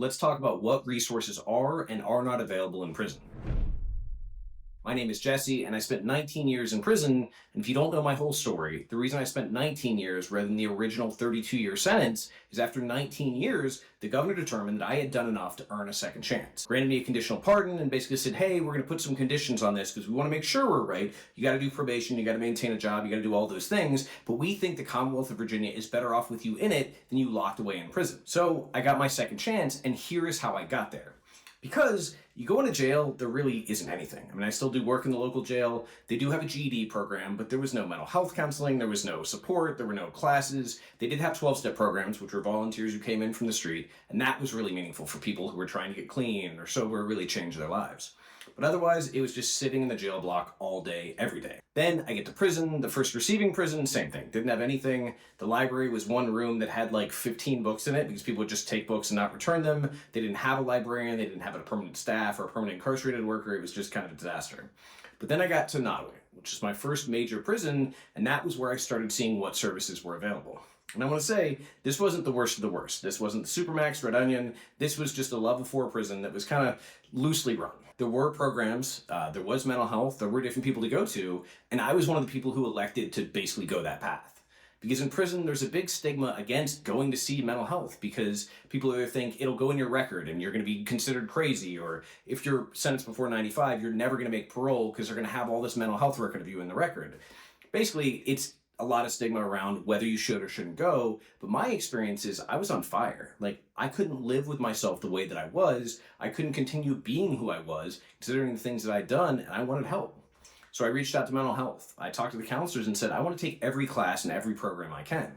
Let's talk about what resources are and are not available in prison. My name is Jesse, and I spent 19 years in prison. And if you don't know my whole story, the reason I spent 19 years rather than the original 32-year sentence is after 19 years, the governor determined that I had done enough to earn a second chance. Granted me a conditional pardon and basically said, hey, we're going to put some conditions on this because we want to make sure we're right. You got to do probation, you got to maintain a job, you got to do all those things. But we think the Commonwealth of Virginia is better off with you in it than you locked away in prison. So I got my second chance, and here is how I got there. Because you go into jail, there really isn't anything. I mean, I still do work in the local jail. They do have a GED program, but there was no mental health counseling. There was no support. There were no classes. They did have 12-step programs, which were volunteers who came in from the street. And that was really meaningful for people who were trying to get clean or sober, really change their lives. But otherwise, it was just sitting in the jail block all day, every day. Then I get to prison, the first receiving prison, same thing. Didn't have anything. The library was one room that had like 15 books in it because people would just take books and not return them. They didn't have a librarian. They didn't have a permanent staff or a permanent incarcerated worker. It was just kind of a disaster. But then I got to Nottoway, which is my first major prison, and that was where I started seeing what services were available. And I want to say, this wasn't the worst of the worst. This wasn't the Supermax, Red Onion. This was just a level 4 prison that was kind of loosely run. There were programs, there was mental health, there were different people to go to, and I was one of the people who elected to basically go that path. Because in prison, there's a big stigma against going to see mental health because people either think it'll go in your record and you're going to be considered crazy, or if you're sentenced before 95, you're never going to make parole because they're going to have all this mental health record of you in the record. Basically, it's a lot of stigma around whether you should or shouldn't go, but my experience is I was on fire. Like, I couldn't live with myself the way that I was. I couldn't continue being who I was, considering the things that I'd done, and I wanted help. So I reached out to mental health. I talked to the counselors and said, I want to take every class and every program I can.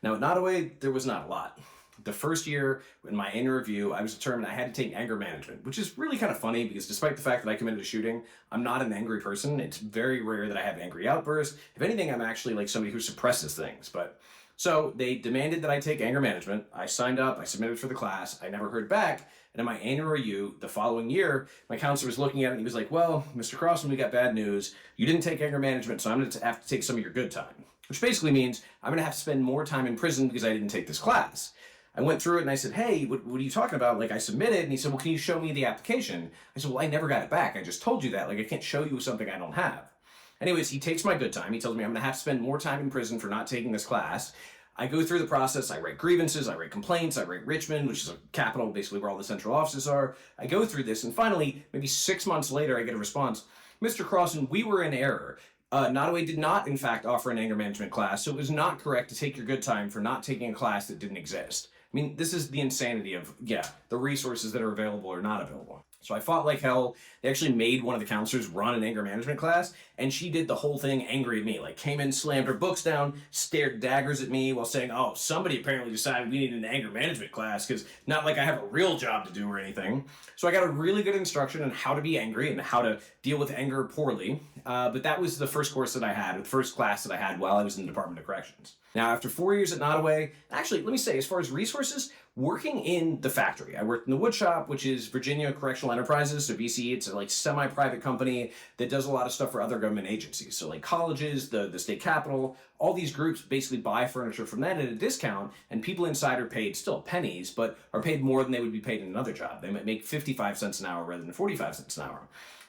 Now, at Nottoway, there was not a lot. The first year in my annual review, I was determined I had to take anger management, which is really kind of funny because despite the fact that I committed a shooting, I'm not an angry person. It's very rare that I have angry outbursts. If anything, I'm actually like somebody who suppresses things. But so they demanded that I take anger management. I signed up, I submitted for the class, I never heard back. And in my annual review the following year, my counselor was looking at it and he was like, well, Mr. Crossman, we got bad news. You didn't take anger management, so I'm going to have to take some of your good time. Which basically means I'm going to have to spend more time in prison because I didn't take this class. I went through it and I said, hey, what are you talking about? Like, I submitted, and he said, well, can you show me the application? I said, well, I never got it back. I just told you that. Like, I can't show you something I don't have. Anyways, he takes my good time. He tells me I'm going to have to spend more time in prison for not taking this class. I go through the process. I write grievances. I write complaints. I write Richmond, which is a capital, basically where all the central offices are. I go through this, and finally, maybe 6 months later, I get a response. Mr. Crossman, we were in error. Nottoway did not, in fact, offer an anger management class, so it was not correct to take your good time for not taking a class that didn't exist. I mean, this is the insanity of, the resources that are available or not available. So I fought like hell. They actually made one of the counselors run an anger management class, and she did the whole thing angry at me. Like, came in, slammed her books down, stared daggers at me while saying, oh, somebody apparently decided we needed an anger management class because not like I have a real job to do or anything. So I got a really good instruction on how to be angry and how to deal with anger poorly. But that was the first course that I had, the first class that I had while I was in the Department of Corrections. Now, after 4 years at Nottoway, actually, let me say, as far as resources, working in the factory. I worked in the wood shop, which is Virginia Correctional Enterprises, so VCE. It's a like semi-private company that does a lot of stuff for other government agencies. So like colleges, the state capitol, all these groups basically buy furniture from that at a discount, and people inside are paid still pennies, but are paid more than they would be paid in another job. They might make 55 cents an hour rather than 45 cents an hour.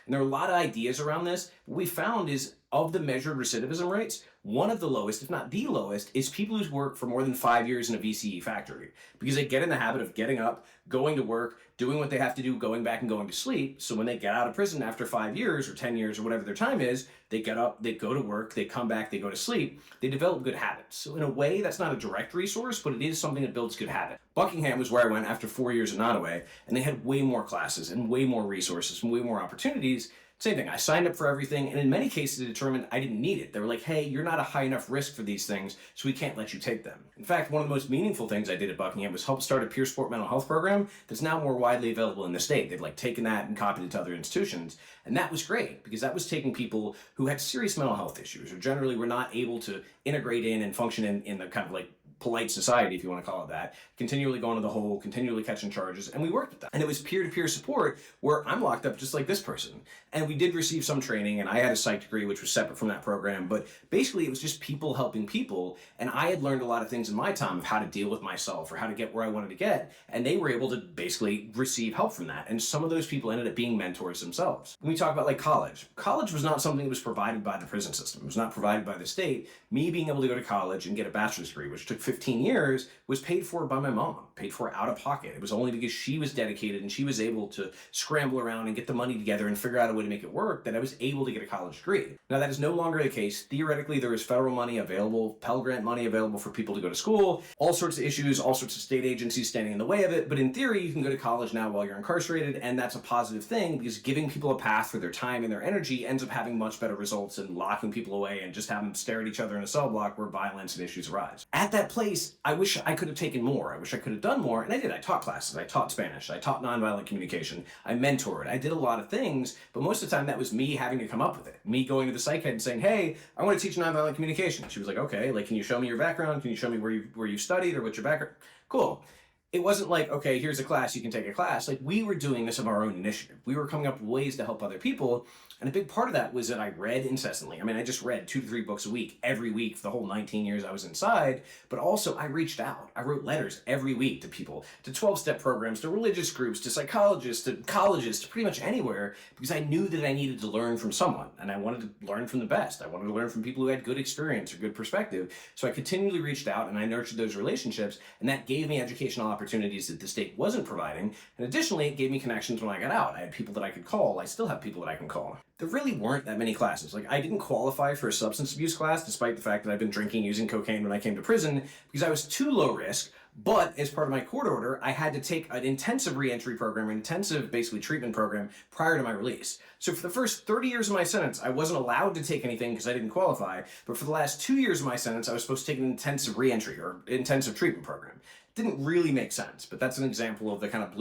And there are a lot of ideas around this. What we found is, of the measured recidivism rates, one of the lowest, if not the lowest, is people who work for more than 5 years in a VCE factory. Because they get in the habit of getting up, going to work, doing what they have to do, going back and going to sleep. So when they get out of prison after 5 years or 10 years or whatever their time is, they get up, they go to work, they come back, they go to sleep, they develop good habits. So in a way, that's not a direct resource, but it is something that builds good habit. Buckingham was where I went after 4 years at Nottoway, and they had way more classes and way more resources and way more opportunities. Same thing, I signed up for everything, and in many cases they determined I didn't need it. They were like, hey, you're not a high enough risk for these things, so we can't let you take them. In fact, one of the most meaningful things I did at Buckingham was help start a peer support mental health program that's now more widely available in the state. They've like taken that and copied it to other institutions, and that was great, because that was taking people who had serious mental health issues, or generally were not able to integrate in and function in the kind of like polite society, if you want to call it that, continually going to the hole, continually catching charges, and we worked with that. And it was peer-to-peer support where I'm locked up just like this person. And we did receive some training, and I had a psych degree, which was separate from that program, but basically it was just people helping people, and I had learned a lot of things in my time of how to deal with myself or how to get where I wanted to get, and they were able to basically receive help from that. And some of those people ended up being mentors themselves. When we talk about like college was not something that was provided by the prison system. It was not provided by the state. Me being able to go to college and get a bachelor's degree, which took 15 years, was paid for by my mom, paid for out of pocket. It was only because she was dedicated and she was able to scramble around and get the money together and figure out a way to make it work that I was able to get a college degree. Now that is no longer the case. Theoretically, there is federal money available, Pell Grant money available for people to go to school, all sorts of issues, all sorts of state agencies standing in the way of it. But in theory, you can go to college now while you're incarcerated, and that's a positive thing because giving people a path for their time and their energy ends up having much better results than locking people away and just having them stare at each other in a cell block where violence and issues arise. At that place, I wish I could have taken more. I wish I could have done more, and I did. I taught classes, I taught Spanish, I taught nonviolent communication, I mentored, I did a lot of things, but most of the time that was me having to come up with it. Me going to the psych head and saying, hey, I want to teach nonviolent communication. She was like, okay, like, can you show me your background? Can you show me where you studied or what's your background? Cool. It wasn't like, okay, here's a class, you can take a class. Like, we were doing this of our own initiative. We were coming up with ways to help other people. And a big part of that was that I read incessantly. I mean, I just read 2 to 3 books a week, every week for the whole 19 years I was inside. But also I reached out. I wrote letters every week to people, to 12-step programs, to religious groups, to psychologists, to colleges, to pretty much anywhere, because I knew that I needed to learn from someone. And I wanted to learn from the best. I wanted to learn from people who had good experience or good perspective. So I continually reached out and I nurtured those relationships. And that gave me educational opportunities that the state wasn't providing. And additionally, it gave me connections when I got out. I had people that I could call. I still have people that I can call. There really weren't that many classes. Like, I didn't qualify for a substance abuse class, despite the fact that I've been drinking, using cocaine when I came to prison, because I was too low risk. But as part of my court order, I had to take an intensive reentry program, an intensive, basically, treatment program prior to my release. So for the first 30 years of my sentence, I wasn't allowed to take anything because I didn't qualify. But for the last 2 years of my sentence, I was supposed to take an intensive reentry or intensive treatment program. It didn't really make sense, but that's an example of the kind of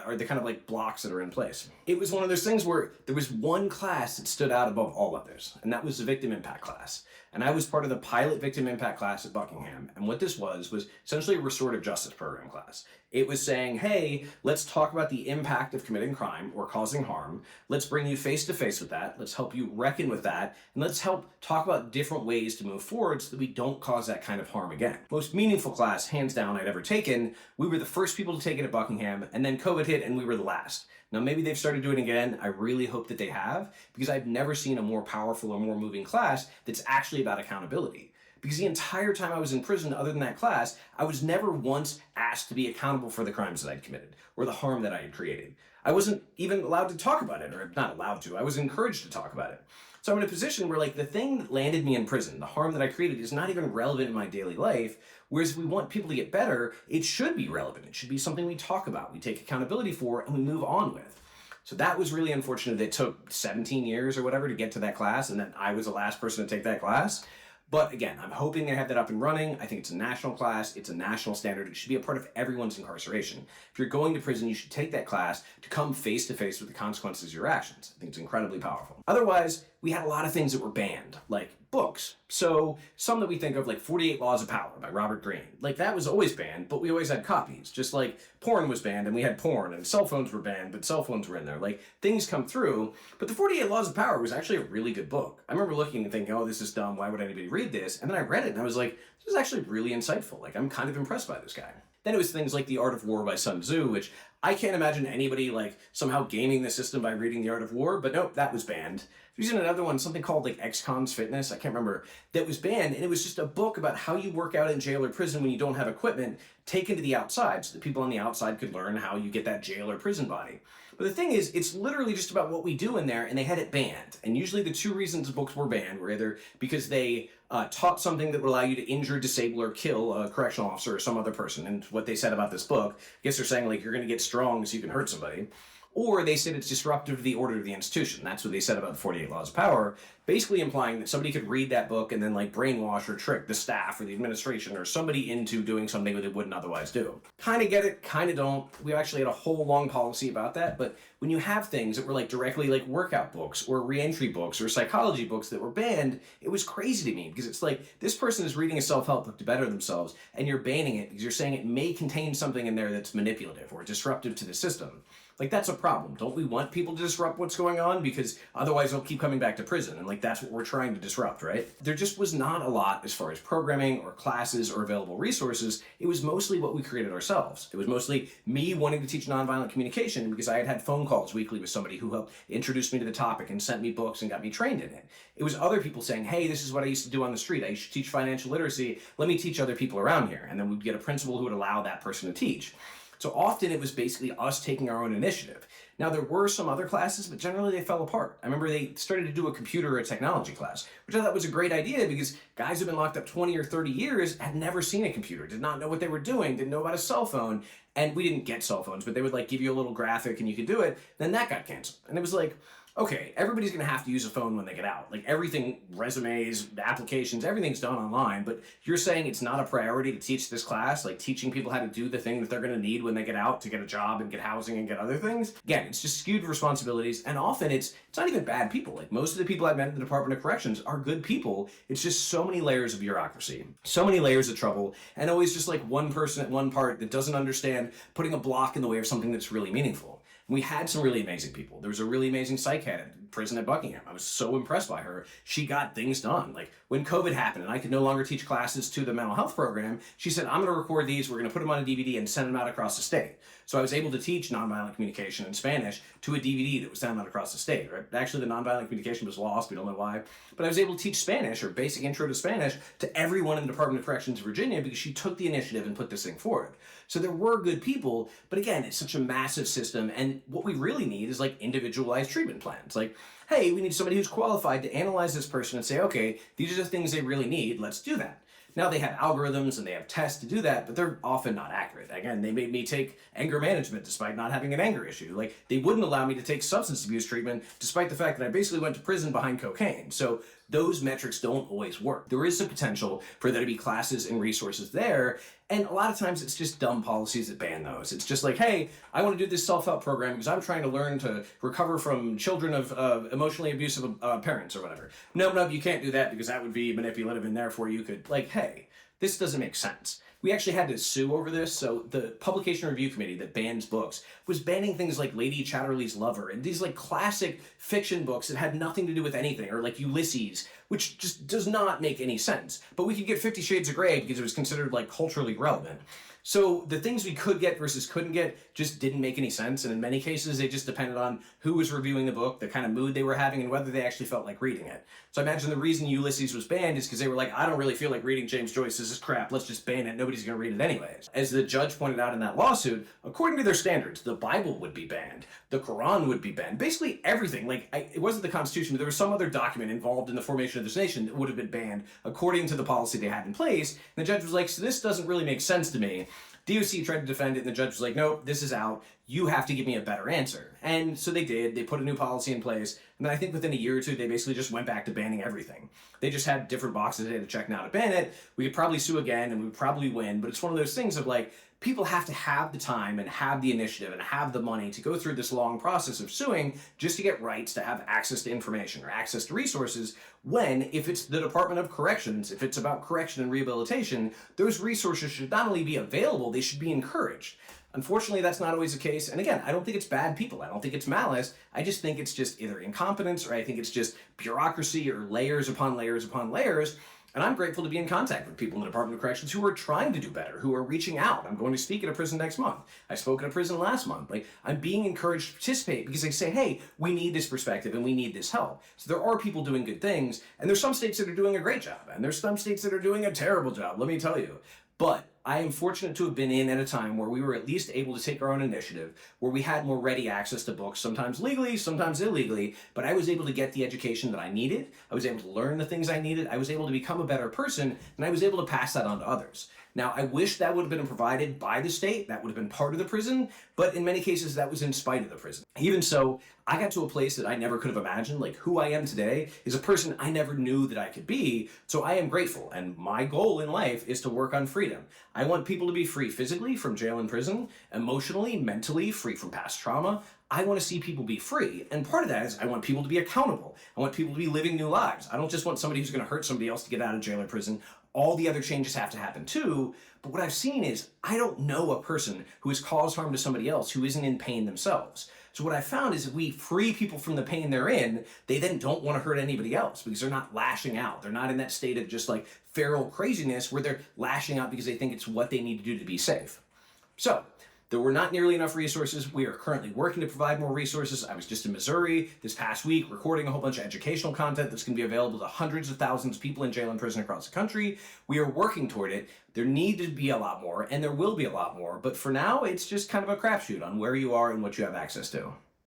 or the kind of like blocks that are in place. It was one of those things where there was one class that stood out above all others, and that was the victim impact class. And I was part of the pilot victim impact class at Buckingham. And what this was essentially a restorative justice program class. It was saying, hey, let's talk about the impact of committing crime or causing harm. Let's bring you face to face with that. Let's help you reckon with that. And let's help talk about different ways to move forward so that we don't cause that kind of harm again. Most meaningful class, hands down, I'd ever taken. We were the first people to take it at Buckingham, and then COVID hit and we were the last. Now, maybe they've started doing it again. I really hope that they have, because I've never seen a more powerful or more moving class that's actually about accountability. Because the entire time I was in prison, other than that class, I was never once asked to be accountable for the crimes that I'd committed or the harm that I had created. I wasn't even allowed to talk about it, or not allowed to. I was encouraged to talk about it. So I'm in a position where, like, the thing that landed me in prison, the harm that I created, is not even relevant in my daily life. Whereas if we want people to get better, it should be relevant. It should be something we talk about, we take accountability for, and we move on with. So that was really unfortunate that it took 17 years or whatever to get to that class, and then I was the last person to take that class. But again, I'm hoping they have that up and running. I think it's a national class. It's a national standard. It should be a part of everyone's incarceration. If you're going to prison, you should take that class to come face to face with the consequences of your actions. I think it's incredibly powerful. Otherwise, we had a lot of things that were banned, like books. So some that we think of, like 48 Laws of Power by Robert Greene. Like, that was always banned, but we always had copies. Just like porn was banned and we had porn, and cell phones were banned, but cell phones were in there. Like, things come through. But the 48 Laws of Power was actually a really good book. I remember looking and thinking, oh, this is dumb. Why would anybody read this? And then I read it and I was like, this is actually really insightful. Like, I'm kind of impressed by this guy. Then it was things like The Art of War by Sun Tzu, which I can't imagine anybody like somehow gaming the system by reading The Art of War, but nope, that was banned. There's another one, something called like Ex-Cons Fitness, I can't remember, that was banned, and it was just a book about how you work out in jail or prison when you don't have equipment, taken to the outside so that people on the outside could learn how you get that jail or prison body. But the thing is, it's literally just about what we do in there, and they had it banned. And usually the 2 reasons books were banned were either because they taught something that would allow you to injure, disable, or kill a correctional officer or some other person. And what they said about this book, I guess they're saying, like, you're going to get strong so you can hurt somebody. Or they said it's disruptive to the order of the institution. That's what they said about the 48 Laws of Power, basically implying that somebody could read that book and then like brainwash or trick the staff or the administration or somebody into doing something that they wouldn't otherwise do. Kind of get it, kind of don't. We actually had a whole long policy about that, but when you have things that were like directly like workout books or reentry books or psychology books that were banned, it was crazy to me because it's like this person is reading a self-help book to better themselves and you're banning it because you're saying it may contain something in there that's manipulative or disruptive to the system. Like, that's a problem. Don't we want people to disrupt what's going on? Because otherwise they'll keep coming back to prison. And like, that's what we're trying to disrupt, right? There just was not a lot as far as programming or classes or available resources. It was mostly what we created ourselves. It was mostly me wanting to teach nonviolent communication because I had had phone calls weekly with somebody who helped introduce me to the topic and sent me books and got me trained in it. It was other people saying, hey, this is what I used to do on the street. I used to teach financial literacy. Let me teach other people around here. And then we'd get a principal who would allow that person to teach. So often it was basically us taking our own initiative. Now, there were some other classes, but generally they fell apart. I remember they started to do a computer or technology class, which I thought was a great idea because guys who've been locked up 20 or 30 years had never seen a computer, did not know what they were doing, didn't know about a cell phone, and we didn't get cell phones, but they would like give you a little graphic and you could do it. Then that got canceled. And it was like, okay, everybody's going to have to use a phone when they get out. Like everything, resumes, applications, everything's done online, but you're saying it's not a priority to teach this class, like teaching people how to do the thing that they're going to need when they get out to get a job and get housing and get other things. Again, it's just skewed responsibilities, and often it's not even bad people. Like most of the people I've met in the Department of Corrections are good people. It's just so many layers of bureaucracy, so many layers of trouble, and always just like one person at one part that doesn't understand putting a block in the way of something that's really meaningful. We had some really amazing people. There was a really amazing psych head at prison at Buckingham. I was so impressed by her. She got things done. Like when COVID happened and I could no longer teach classes to the mental health program, she said, I'm going to record these. We're going to put them on a DVD and send them out across the state. So I was able to teach nonviolent communication in Spanish to a DVD that was sent out across the state. Right? Actually, the nonviolent communication was lost. We don't know why. But I was able to teach Spanish or basic intro to Spanish to everyone in the Department of Corrections in Virginia because she took the initiative and put this thing forward. So there were good people, but again, it's such a massive system. And what we really need is like individualized treatment plans. Like, hey, we need somebody who's qualified to analyze this person and say, okay, these are the things they really need. Let's do that. Now they have algorithms and they have tests to do that, but they're often not accurate. Again, they made me take anger management despite not having an anger issue. Like they wouldn't allow me to take substance abuse treatment despite the fact that I basically went to prison behind cocaine. So those metrics don't always work. There is a potential for there to be classes and resources there. And a lot of times it's just dumb policies that ban those. It's just like, hey, I want to do this self-help program because I'm trying to learn to recover from children of emotionally abusive parents or whatever. No, you can't do that because that would be manipulative and therefore you could, like, hey, this doesn't make sense. We actually had to sue over this. So the Publication Review Committee that bans books was banning things like Lady Chatterley's Lover and these like classic fiction books that had nothing to do with anything, or like Ulysses, which just does not make any sense. But we could get 50 Shades of Grey because it was considered like culturally relevant. So the things we could get versus couldn't get just didn't make any sense. And in many cases, they just depended on who was reviewing the book, the kind of mood they were having, and whether they actually felt like reading it. So I imagine the reason Ulysses was banned is because they were like, I don't really feel like reading James Joyce. This is crap. Let's just ban it. Nobody's going to read it anyways. As the judge pointed out in that lawsuit, according to their standards, the Bible would be banned. The Quran would be banned. Basically everything. Like, it wasn't the Constitution, but there was some other document involved in the formation of this nation that would have been banned according to the policy they had in place. And the judge was like, so this doesn't really make sense to me. DOC tried to defend it, and the judge was like, nope, this is out. You have to give me a better answer. And so they did. They put a new policy in place. And then I think within a year or two, they basically just went back to banning everything. They just had different boxes they had to check now to ban it. We could probably sue again, and we would probably win. But it's one of those things of like, people have to have the time and have the initiative and have the money to go through this long process of suing just to get rights to have access to information or access to resources when, if it's the Department of Corrections, if it's about correction and rehabilitation, those resources should not only be available, they should be encouraged. Unfortunately, that's not always the case. And again, I don't think it's bad people. I don't think it's malice. I just think it's just either incompetence or I think it's just bureaucracy or layers upon layers upon layers. And I'm grateful to be in contact with people in the Department of Corrections who are trying to do better, who are reaching out. I'm going to speak at a prison next month. I spoke at a prison last month. Like, I'm being encouraged to participate because they say, hey, we need this perspective and we need this help. So there are people doing good things, and there's some states that are doing a great job, and there's some states that are doing a terrible job, let me tell you. But I am fortunate to have been in at a time where we were at least able to take our own initiative, where we had more ready access to books, sometimes legally, sometimes illegally, but I was able to get the education that I needed. I was able to learn the things I needed. I was able to become a better person, and I was able to pass that on to others. Now, I wish that would have been provided by the state, that would have been part of the prison, but in many cases that was in spite of the prison. Even so, I got to a place that I never could have imagined. Like, who I am today is a person I never knew that I could be, so I am grateful. And my goal in life is to work on freedom. I want people to be free physically from jail and prison, emotionally, mentally, free from past trauma. I want to see people be free. And part of that is I want people to be accountable. I want people to be living new lives. I don't just want somebody who's going to hurt somebody else to get out of jail or prison. All the other changes have to happen too. But what I've seen is I don't know a person who has caused harm to somebody else who isn't in pain themselves. So what I found is if we free people from the pain they're in, they then don't want to hurt anybody else because they're not lashing out. They're not in that state of just like feral craziness where they're lashing out because they think it's what they need to do to be safe. So there were not nearly enough resources. We are currently working to provide more resources. I was just in Missouri this past week recording a whole bunch of educational content that's going to be available to hundreds of thousands of people in jail and prison across the country. We are working toward it. There need to be a lot more, and there will be a lot more. But for now, it's just kind of a crapshoot on where you are and what you have access to.